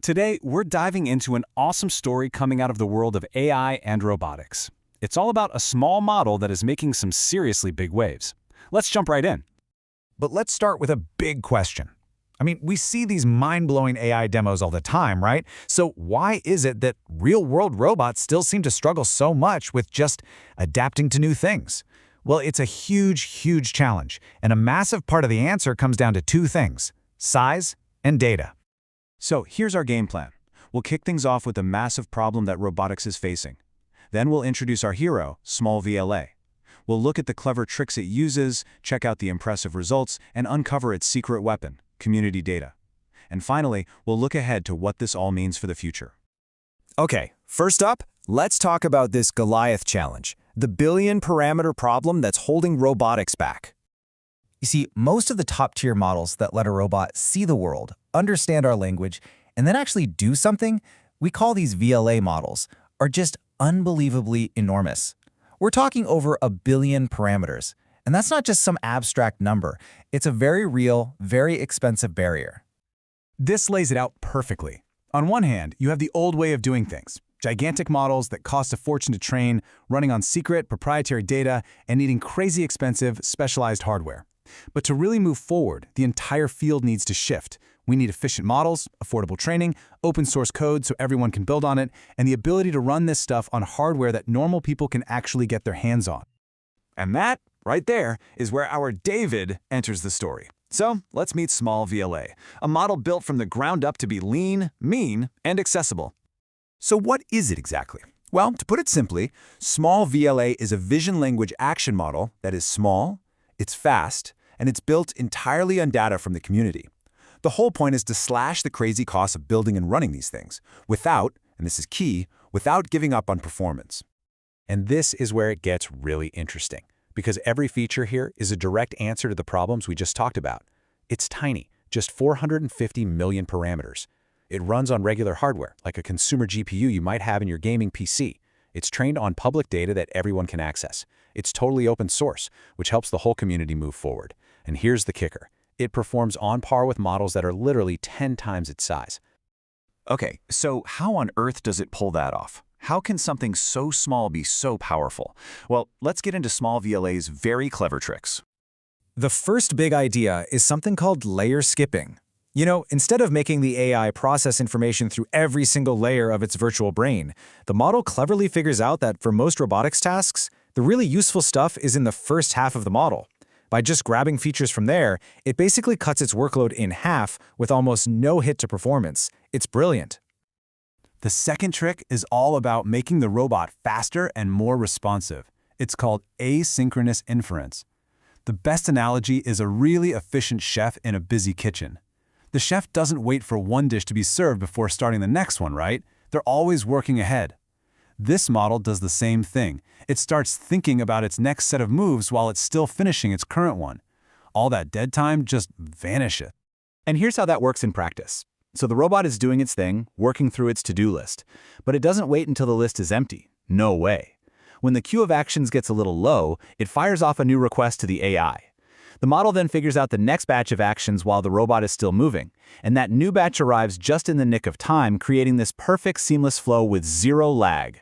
Today, we're diving into an awesome story coming out of the world of AI and robotics. It's all about a small model that is making some seriously big waves. Let's jump right in. But let's start with a big question. We see these mind-blowing AI demos all the time, right? So why is it that real-world robots still seem to struggle so much with just adapting to new things? Well, it's a huge challenge, and a massive part of the answer comes down to two things: size and data. So here's our game plan. We'll kick things off with the massive problem that robotics is facing. Then we'll introduce our hero, SmolVLA. We'll look at the clever tricks it uses, check out the impressive results, and uncover its secret weapon, community data. And finally, we'll look ahead to what this all means for the future. Okay, first up, let's talk about this Goliath challenge, the billion-parameter problem that's holding robotics back. You see, most of the top-tier models that let a robot see the world, understand our language, and then actually do something, we call these VLA models, are just unbelievably enormous. We're talking over 1 billion parameters, and that's not just some abstract number. It's a very real, very expensive barrier. This lays it out perfectly. On one hand, you have the old way of doing things. Gigantic models that cost a fortune to train, running on secret, proprietary data, and needing crazy expensive, specialized hardware. But to really move forward, the entire field needs to shift. We need efficient models, affordable training, open source code so everyone can build on it, and the ability to run this stuff on hardware that normal people can actually get their hands on. And that, right there, is where our David enters the story. So let's meet SmolVLA, a model built from the ground up to be lean, mean, and accessible. So what is it exactly? Well, to put it simply, SmolVLA is a vision language action model that is small, it's fast, and it's built entirely on data from the community. The whole point is to slash the crazy costs of building and running these things without, and this is key, without giving up on performance. And this is where it gets really interesting, because every feature here is a direct answer to the problems we just talked about. It's tiny, just 450 million parameters. It runs on regular hardware, like a consumer GPU you might have in your gaming PC. It's trained on public data that everyone can access. It's totally open source, which helps the whole community move forward. And here's the kicker. It performs on par with models that are literally 10 times its size. Okay, so how on earth does it pull that off? How can something so small be so powerful? Well, let's get into SmolVLA's very clever tricks. The first big idea is something called layer skipping. You know, instead of making the AI process information through every single layer of its virtual brain, the model cleverly figures out that for most robotics tasks, the really useful stuff is in the first half of the model. By just grabbing features from there, it basically cuts its workload in half with almost no hit to performance. It's brilliant. The second trick is all about making the robot faster and more responsive. It's called asynchronous inference. The best analogy is a really efficient chef in a busy kitchen. The chef doesn't wait for one dish to be served before starting the next one, right? They're always working ahead. This model does the same thing. It starts thinking about its next set of moves while it's still finishing its current one. All that dead time just vanishes. And here's how that works in practice. So the robot is doing its thing, working through its to-do list. But it doesn't wait until the list is empty. No way. When the queue of actions gets a little low, it fires off a new request to the AI. The model then figures out the next batch of actions while the robot is still moving, and that new batch arrives just in the nick of time, creating this perfect seamless flow with zero lag.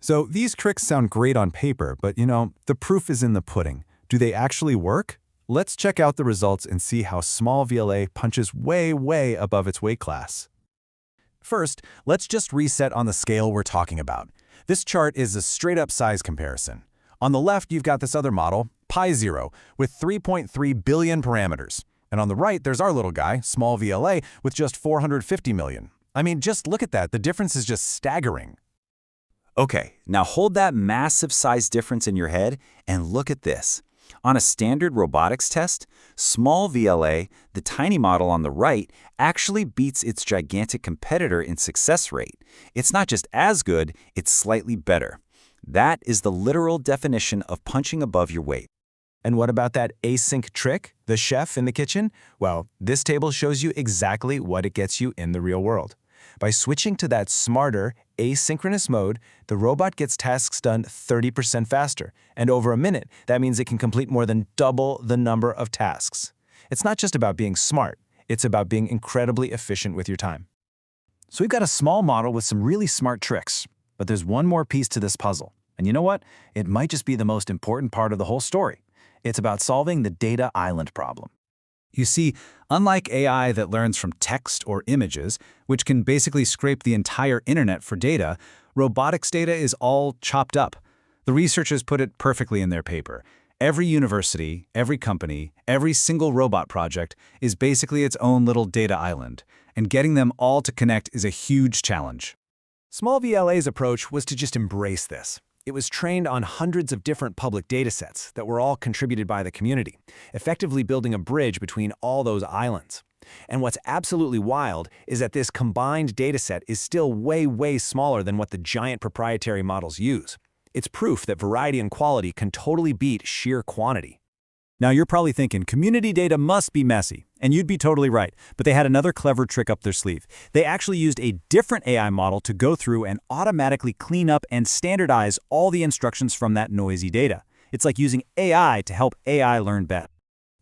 So these tricks sound great on paper, but the proof is in the pudding. Do they actually work? Let's check out the results and see how SmolVLA punches way above its weight class. First, let's just reset on the scale we're talking about. This chart is a straight-up size comparison. On the left, you've got this other model, Pi0, with 3.3 billion parameters. And on the right, there's our little guy, SmolVLA, with just 450 million. Just look at that. The difference is just staggering. Okay, now hold that massive size difference in your head and look at this. On a standard robotics test, SmolVLA, the tiny model on the right, actually beats its gigantic competitor in success rate. It's not just as good, it's slightly better. That is the literal definition of punching above your weight. And what about that async trick, the chef in the kitchen? Well, this table shows you exactly what it gets you in the real world. By switching to that smarter, asynchronous mode, the robot gets tasks done 30% faster, and over a minute, that means it can complete more than double the number of tasks. It's not just about being smart, it's about being incredibly efficient with your time. So we've got a small model with some really smart tricks. But there's one more piece to this puzzle. And you know what? It might just be the most important part of the whole story. It's about solving the data island problem. You see, unlike AI that learns from text or images, which can basically scrape the entire internet for data, robotics data is all chopped up. The researchers put it perfectly in their paper. Every university, every company, every single robot project is basically its own little data island, and getting them all to connect is a huge challenge. SmolVLA's approach was to just embrace this. It was trained on hundreds of different public datasets that were all contributed by the community, effectively building a bridge between all those islands. And what's absolutely wild is that this combined dataset is still way, way smaller than what the giant proprietary models use. It's proof that variety and quality can totally beat sheer quantity. Now you're probably thinking, community data must be messy. And you'd be totally right, but they had another clever trick up their sleeve. They actually used a different AI model to go through and automatically clean up and standardize all the instructions from that noisy data. It's like using AI to help AI learn better.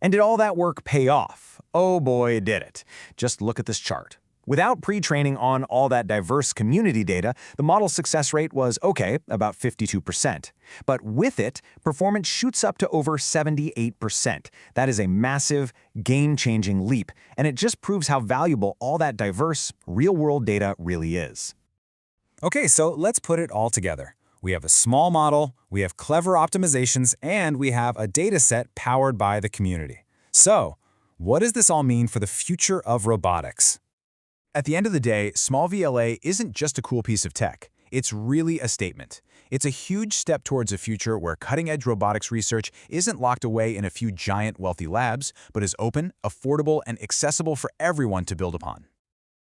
And did all that work pay off? Oh boy, it did it. Just look at this chart. Without pre-training on all that diverse community data, the model's success rate was okay, about 52%. But with it, performance shoots up to over 78%. That is a massive, game-changing leap, and it just proves how valuable all that diverse, real-world data really is. Okay, so let's put it all together. We have a small model, we have clever optimizations, and we have a dataset powered by the community. So, what does this all mean for the future of robotics? At the end of the day, SmolVLA isn't just a cool piece of tech. It's really a statement. It's a huge step towards a future where cutting-edge robotics research isn't locked away in a few giant, wealthy labs, but is open, affordable, and accessible for everyone to build upon.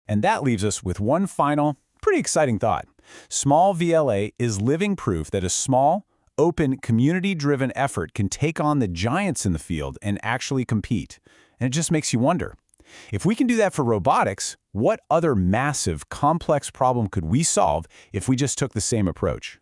And that leaves us with one final, pretty exciting thought. SmolVLA is living proof that a small, open, community-driven effort can take on the giants in the field and actually compete. And it just makes you wonder, if we can do that for robotics, what other massive, complex problem could we solve if we just took the same approach?